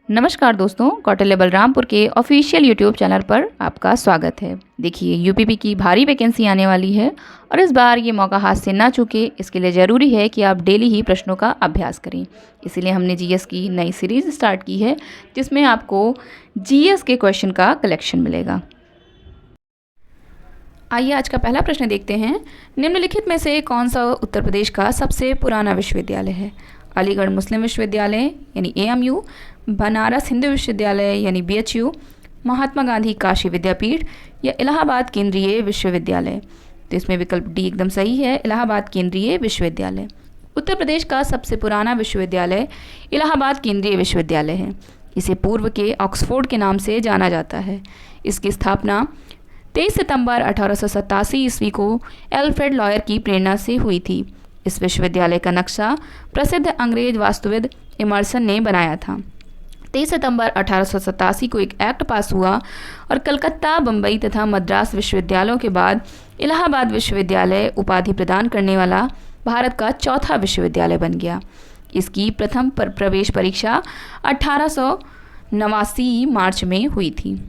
नमस्कार दोस्तों, कौटिल्य बलरामपुर के ऑफिशियल यूट्यूब चैनल पर आपका स्वागत है। देखिए, यूपीपी की भारी वैकेंसी आने वाली है और इस बार ये मौका हाथ से ना चूके, इसके लिए ज़रूरी है कि आप डेली ही प्रश्नों का अभ्यास करें। इसीलिए हमने जीएस की नई सीरीज़ स्टार्ट की है, जिसमें आपको जीएस के क्वेश्चन का कलेक्शन मिलेगा। आइए आज का पहला प्रश्न देखते हैं। निम्नलिखित में से कौन सा उत्तर प्रदेश का सबसे पुराना विश्वविद्यालय है? अलीगढ़ मुस्लिम विश्वविद्यालय यानी एएमयू, बनारस हिंदू विश्वविद्यालय यानी बीएचयू, महात्मा गांधी काशी विद्यापीठ या इलाहाबाद केंद्रीय विश्वविद्यालय। तो इसमें विकल्प डी एकदम सही है, इलाहाबाद केंद्रीय विश्वविद्यालय। उत्तर प्रदेश का सबसे पुराना विश्वविद्यालय इलाहाबाद केंद्रीय विश्वविद्यालय है। इसे पूर्व के ऑक्सफोर्ड के नाम से जाना जाता है। इसकी स्थापना 23 सितंबर 1887 ईस्वी को एल्फ्रेड लॉयर की प्रेरणा से हुई थी। इस विश्वविद्यालय का नक्शा प्रसिद्ध अंग्रेज वास्तुविद इमर्सन ने बनाया था। 23 सितंबर 1887 को एक एक्ट पास हुआ और कलकत्ता, बम्बई तथा मद्रास विश्वविद्यालयों के बाद इलाहाबाद विश्वविद्यालय उपाधि प्रदान करने वाला भारत का चौथा विश्वविद्यालय बन गया। इसकी प्रथम प्रवेश परीक्षा 1889 मार्च में हुई थी।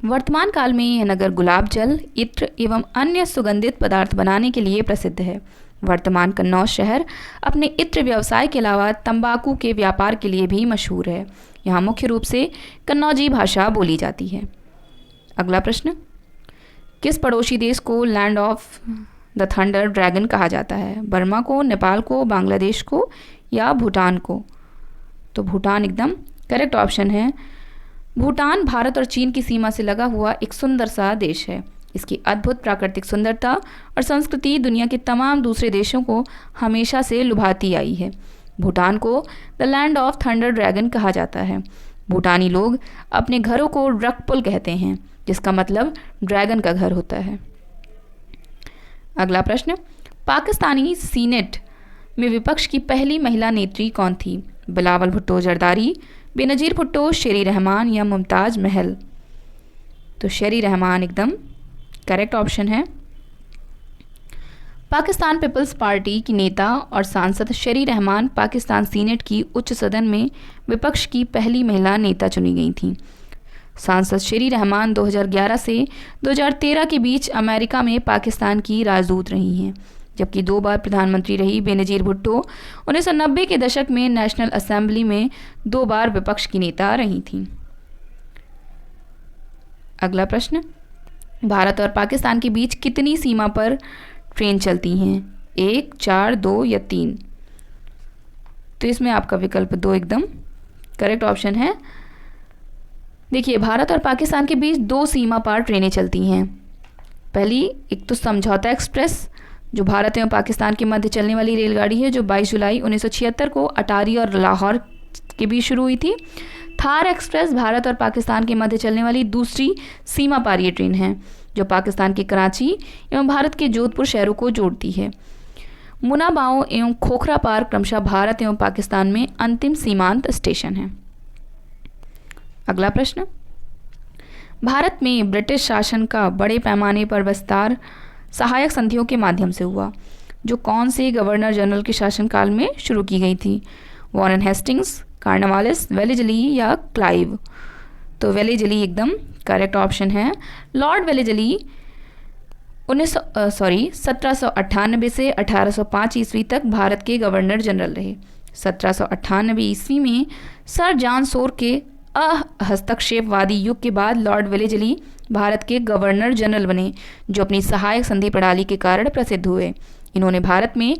वर्तमान काल में यह नगर गुलाब जल, इत्र एवं अन्य सुगंधित पदार्थ बनाने के लिए प्रसिद्ध है। वर्तमान कन्नौज शहर अपने इत्र व्यवसाय के अलावा तंबाकू के व्यापार के लिए भी मशहूर है। यहाँ मुख्य रूप से कन्नौजी भाषा बोली जाती है। अगला प्रश्न, किस पड़ोसी देश को land of the thunder dragon कहा जाता है? बर्मा को, नेपाल को, बांग्लादेश को या भूटान को? तो भूटान एकदम करेक्ट ऑप्शन है। भूटान भारत और चीन की सीमा से लगा हुआ एक सुंदर सा देश है। इसकी अद्भुत प्राकृतिक सुंदरता और संस्कृति दुनिया के तमाम दूसरे देशों को हमेशा से लुभाती आई है। भूटान को the land of thunder dragon कहा जाता है। भूटानी लोग अपने घरों को रकपुल कहते हैं, जिसका मतलब ड्रैगन का घर होता है। अगला प्रश्न, पाकिस्तानी सीनेट में विपक्ष की पहली महिला नेत्री कौन थी? बिलावल भुट्टो जरदारी, बेनजीर भुट्टो, शेरी रहमान या मुमताज़ महल? तो शेरी रहमान एकदम करेक्ट ऑप्शन है। पाकिस्तान पीपल्स पार्टी की नेता और सांसद शेरी रहमान पाकिस्तान सीनेट की उच्च सदन में विपक्ष की पहली महिला नेता चुनी गई थीं। सांसद शेरी रहमान 2011 से 2013 के बीच अमेरिका में पाकिस्तान की राजदूत रही हैं, जबकि 2 बार प्रधानमंत्री रही बेनजीर भुट्टो 1990 के दशक में नेशनल असेंबली में 2 बार विपक्ष की नेता रही थीं। अगला प्रश्न, भारत और पाकिस्तान के बीच कितनी सीमा पर ट्रेन चलती हैं? 1, 4, 2 या 3? तो इसमें आपका विकल्प 2 एकदम करेक्ट ऑप्शन है। देखिए, भारत और पाकिस्तान के बीच 2 सीमा पार ट्रेनें चलती हैं। पहली एक तो समझौता एक्सप्रेस, जो भारत एवं पाकिस्तान के मध्य चलने वाली रेलगाड़ी है, जो 22 जुलाई 1976 को अटारी और लाहौर के बीच शुरू हुई थी। थार एक्सप्रेस भारत और पाकिस्तान के मध्य चलने वाली दूसरी सीमा पारीय ट्रेन है, जो पाकिस्तान के कराची एवं भारत के जोधपुर शहरों को जोड़ती है। मुनाबाओ एवं खोखरा पार क्रमशः भारत एवं पाकिस्तान में अंतिम सीमांत स्टेशन है। अगला प्रश्न, भारत में ब्रिटिश शासन का बड़े पैमाने पर विस्तार सहायक संधियों के माध्यम से हुआ, जो कौन से गवर्नर जनरल के शासनकाल में शुरू की गई थी? वॉरेन हेस्टिंग्स, कार्नवालिस, वेलेजली या क्लाइव? तो वेलेजली एकदम करेक्ट ऑप्शन है। लॉर्ड वेलेजली 1798 से 1805 ईस्वी तक भारत के गवर्नर जनरल रहे। 1798 ईस्वी में सर जॉन सोर के हस्तक्षेपवादी युग के बाद लॉर्ड वेलेजली भारत के गवर्नर जनरल बने, जो अपनी सहायक संधि प्रणाली के कारण प्रसिद्ध हुए। इन्होंने भारत में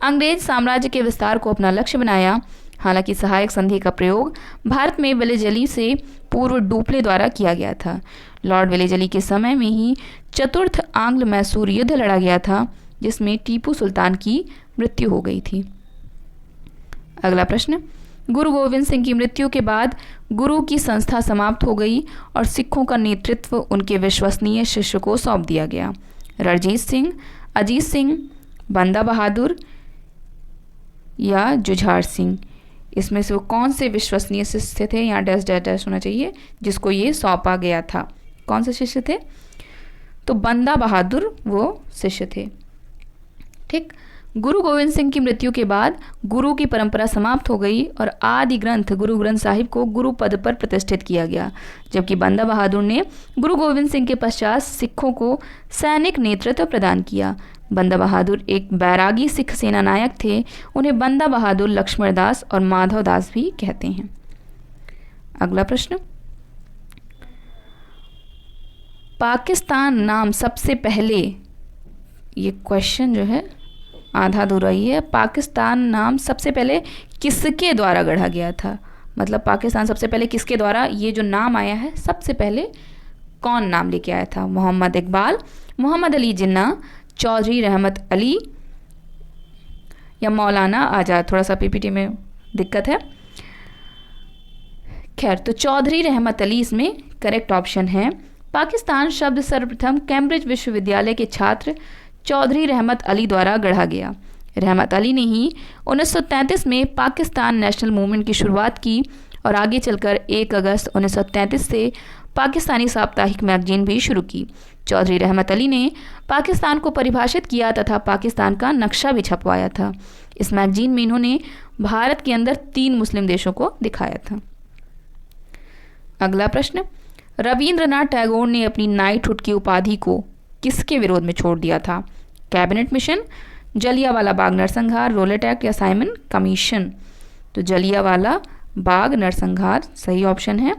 अंग्रेज साम्राज्य के विस्तार को अपना लक्ष्य बनाया। हालांकि सहायक संधि का प्रयोग भारत में वेलेजली से पूर्व डुप्ले द्वारा किया गया था। लॉर्ड वेलेजली के समय में ही चतुर्थ आंग्ल मैसूर युद्ध लड़ा गया था, जिसमें टीपू सुल्तान की मृत्यु हो गई थी। अगला प्रश्न, गुरु गोविंद सिंह की मृत्यु के बाद गुरु की संस्था समाप्त हो गई और सिखों का नेतृत्व उनके विश्वसनीय शिष्य को सौंप दिया गया। रणजीत सिंह, अजीत सिंह, बंदा बहादुर या जुझार सिंह? इसमें से वो कौन से विश्वसनीय शिष्य थे? यहाँ डैश डैश डैश होना चाहिए, जिसको ये सौंपा गया था। कौन से शिष्य थे? तो बंदा बहादुर वो शिष्य थे। ठीक, गुरु गोविंद सिंह की मृत्यु के बाद गुरु की परंपरा समाप्त हो गई और आदि ग्रंथ गुरु ग्रंथ साहिब को गुरु पद पर प्रतिष्ठित किया गया, जबकि बंदा बहादुर ने गुरु गोविंद सिंह के पश्चात सिखों को सैनिक नेतृत्व प्रदान किया। बंदा बहादुर एक बैरागी सिख सेना नायक थे। उन्हें बंदा बहादुर, लक्ष्मण दास और माधव दास भी कहते हैं। अगला प्रश्न, पाकिस्तान नाम सबसे पहले, ये क्वेश्चन जो है आधा अधूरा ही है। पाकिस्तान नाम सबसे पहले किसके द्वारा गढ़ा गया था? मतलब पाकिस्तान सबसे पहले किसके द्वारा ये जो नाम आया है, सबसे पहले कौन नाम लेके आया था? मोहम्मद इकबाल, मोहम्मद अली जिन्ना, चौधरी रहमत अली या मौलाना आज़ाद? थोड़ा सा पीपीटी में दिक्कत है। खैर, तो चौधरी रहमत अली इसमें करेक्ट ऑप्शन है। पाकिस्तान शब्द सर्वप्रथम कैम्ब्रिज विश्वविद्यालय के छात्र चौधरी रहमत अली द्वारा गढ़ा गया। रहमत अली ने ही 1933 में पाकिस्तान नेशनल मूवमेंट की शुरुआत की और आगे चलकर 1 अगस्त 1933 से पाकिस्तानी साप्ताहिक मैगजीन भी शुरू की। चौधरी रहमत अली ने पाकिस्तान को परिभाषित किया तथा पाकिस्तान का नक्शा भी छपवाया था। इस मैगजीन में इन्होंने भारत के अंदर 3 मुस्लिम देशों को दिखाया था। अगला प्रश्न, रविंद्रनाथ टैगोर ने अपनी नाइटहुड की उपाधि को किसके विरोध में छोड़ दिया था? कैबिनेट मिशन, जलियांवाला बाग नरसंहार, रोलेट एक्ट या साइमन कमीशन? तो जलियांवाला बाग नरसंहार सही ऑप्शन है।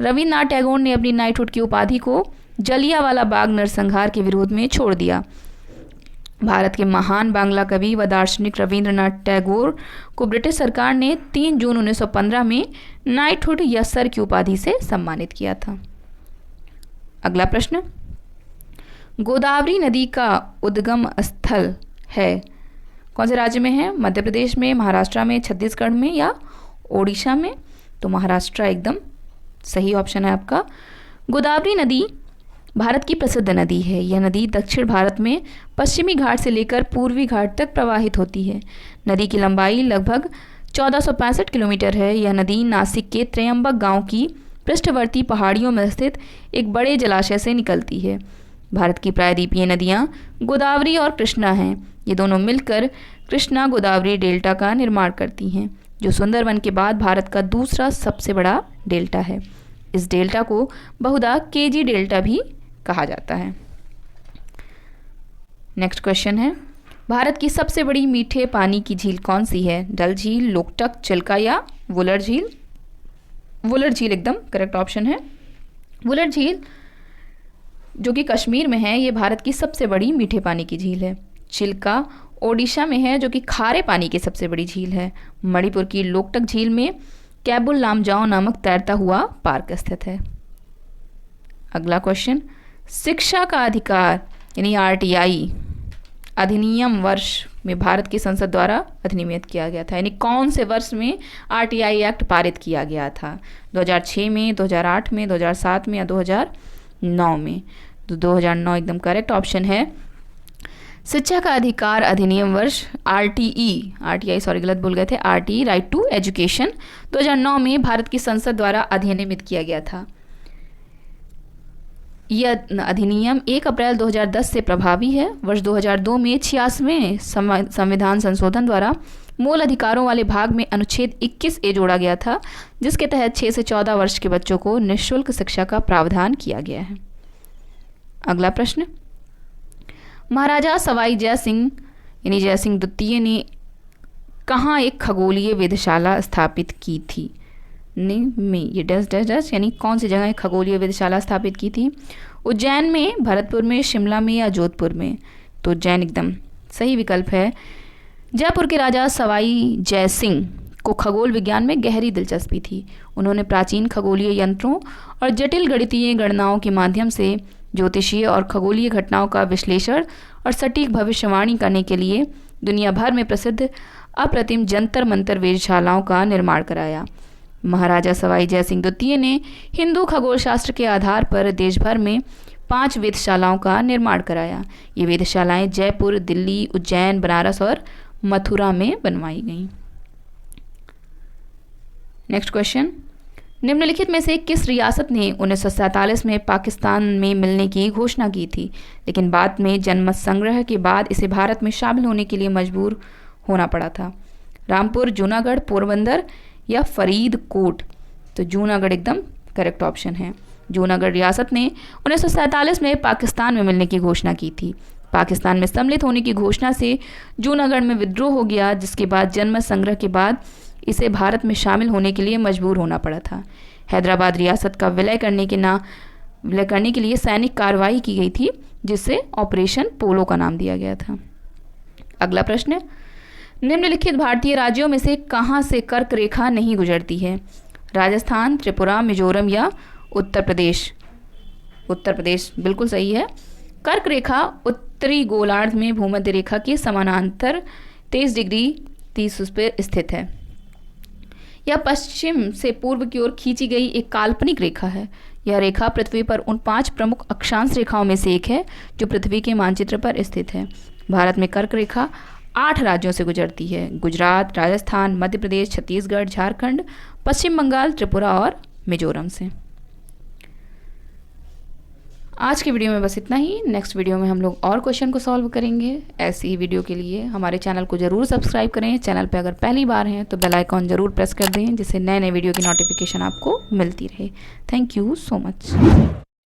रविंद्रनाथ टैगोर ने अपनी नाइटहुड की उपाधि को जलियांवाला बाग नरसंहार के विरोध में छोड़ दिया। भारत के महान बांग्ला कवि व दार्शनिक रविंद्रनाथ टैगोर को ब्रिटिश सरकार ने 3 जून 1915 में नाइटहुड या सर की उपाधि से सम्मानित किया था। अगला प्रश्न, गोदावरी नदी का उद्गम स्थल है कौन से राज्य में है? मध्य प्रदेश में, महाराष्ट्र में, छत्तीसगढ़ में या ओडिशा में? तो महाराष्ट्र एकदम सही ऑप्शन है आपका। गोदावरी नदी भारत की प्रसिद्ध नदी है। यह नदी दक्षिण भारत में पश्चिमी घाट से लेकर पूर्वी घाट तक प्रवाहित होती है। नदी की लंबाई लगभग 1465 किलोमीटर है। यह नदी नासिक के त्रयंबक गांव की पृष्ठवर्ती पहाड़ियों में स्थित एक बड़े जलाशय से निकलती है। भारत की प्रायद्वीपीय नदियाँ गोदावरी और कृष्णा हैं। ये दोनों मिलकर कृष्णा गोदावरी डेल्टा का निर्माण करती हैं, जो सुंदरवन के बाद भारत का दूसरा सबसे बड़ा डेल्टा है। इस डेल्टा को बहुधा केजी डेल्टा भी कहा जाता है। नेक्स्ट क्वेश्चन है, भारत की सबसे बड़ी मीठे पानी की झील कौन सी है? डल झील, लोकटक, चिल्का या वुलर झील? वुलर झील एकदम करेक्ट ऑप्शन है। वुलर झील जो कि कश्मीर में है, ये भारत की सबसे बड़ी मीठे पानी की झील है। चिल्का ओडिशा में है, जो कि खारे पानी की सबसे बड़ी झील है। मणिपुर की लोकटक झील में कैबुल लामजाओ नामक तैरता हुआ पार्क स्थित है। अगला क्वेश्चन, शिक्षा का अधिकार यानी आरटीआई अधिनियम वर्ष में भारत की संसद द्वारा अधिनियमित किया गया था, यानी कौन से वर्ष में आरटीआई एक्ट पारित किया गया था? 2006 में, 2008 में, 2007 में या 2009 में? तो 2009 एकदम करेक्ट ऑप्शन है। शिक्षा का अधिकार अधिनियम वर्ष आरटीआई सॉरी गलत बोल गए थे, आरटीई राइट टू एजुकेशन 2009 में भारत की संसद द्वारा अधिनियमित किया गया था। यह अधिनियम 1 अप्रैल 2010 से प्रभावी है। वर्ष 2002 में 86वें संविधान संशोधन द्वारा मूल अधिकारों वाले भाग में अनुच्छेद 21A जोड़ा गया था, जिसके तहत 6 से 14 वर्ष के बच्चों को निःशुल्क शिक्षा का प्रावधान किया गया है। अगला प्रश्न, महाराजा सवाई जय सिंह यानी जय सिंह द्वितीय ने कहाँ एक खगोलीय वेधशाला स्थापित की थी? ये डैश डैश डैश यानी कौन सी जगह खगोलीय वेधशाला स्थापित की थी? उज्जैन में, भरतपुर में, शिमला में या जोधपुर में? तो उज्जैन एकदम सही विकल्प है। जयपुर के राजा सवाई जय सिंह को खगोल विज्ञान में गहरी दिलचस्पी थी। उन्होंने प्राचीन खगोलीय यंत्रों और जटिल गणितीय गणनाओं के माध्यम से ज्योतिषीय और खगोलीय घटनाओं का विश्लेषण और सटीक भविष्यवाणी करने के लिए दुनिया भर में प्रसिद्ध अप्रतिम जंतर मंतर वेधशालाओं का निर्माण कराया। महाराजा सवाई जय सिंह द्वितीय ने हिंदू खगोल शास्त्र के आधार पर देश भर में 5 वेधशालाओं का निर्माण कराया। ये वेधशालाएं जयपुर, दिल्ली, उज्जैन, बनारस और मथुरा में बनवाई गईं। नेक्स्ट क्वेश्चन, निम्नलिखित में से किस रियासत ने 1947 में पाकिस्तान में मिलने की घोषणा की थी, लेकिन बाद में जनमत संग्रह के बाद इसे भारत में शामिल होने के लिए मजबूर होना पड़ा था? रामपुर, जूनागढ़, पोरबंदर या फरीदकोट? तो जूनागढ़ एकदम करेक्ट ऑप्शन है। जूनागढ़ रियासत ने 1947 में पाकिस्तान में मिलने की घोषणा की थी। पाकिस्तान में सम्मिलित होने की घोषणा से जूनागढ़ में विद्रोह हो गया, जिसके बाद जनमत संग्रह के बाद इसे भारत में शामिल होने के लिए मजबूर होना पड़ा था। हैदराबाद रियासत का विलय करने के लिए सैनिक कार्रवाई की गई थी, जिससे ऑपरेशन पोलो का नाम दिया गया था। अगला प्रश्न, निम्नलिखित भारतीय राज्यों में से कहाँ से कर्क रेखा नहीं गुजरती है? राजस्थान, त्रिपुरा, मिजोरम या उत्तर प्रदेश? उत्तर प्रदेश बिल्कुल सही है। कर्क रेखा उत्तरी गोलार्ध में भूमध्य रेखा के समानांतर 23 डिग्री 30 पर स्थित है। यह पश्चिम से पूर्व की ओर खींची गई एक काल्पनिक रेखा है। यह रेखा पृथ्वी पर उन 5 प्रमुख अक्षांश रेखाओं में से एक है जो पृथ्वी के मानचित्र पर स्थित है। भारत में कर्क रेखा 8 राज्यों से गुजरती है: गुजरात, राजस्थान, मध्य प्रदेश, छत्तीसगढ़, झारखंड, पश्चिम बंगाल, त्रिपुरा और मिजोरम से। आज की वीडियो में बस इतना ही। नेक्स्ट वीडियो में हम लोग और क्वेश्चन को सॉल्व करेंगे। ऐसी ही वीडियो के लिए हमारे चैनल को ज़रूर सब्सक्राइब करें। चैनल पे अगर पहली बार हैं तो बेल आइकॉन ज़रूर प्रेस कर दें, जिससे नए नए वीडियो की नोटिफिकेशन आपको मिलती रहे। Thank you so much.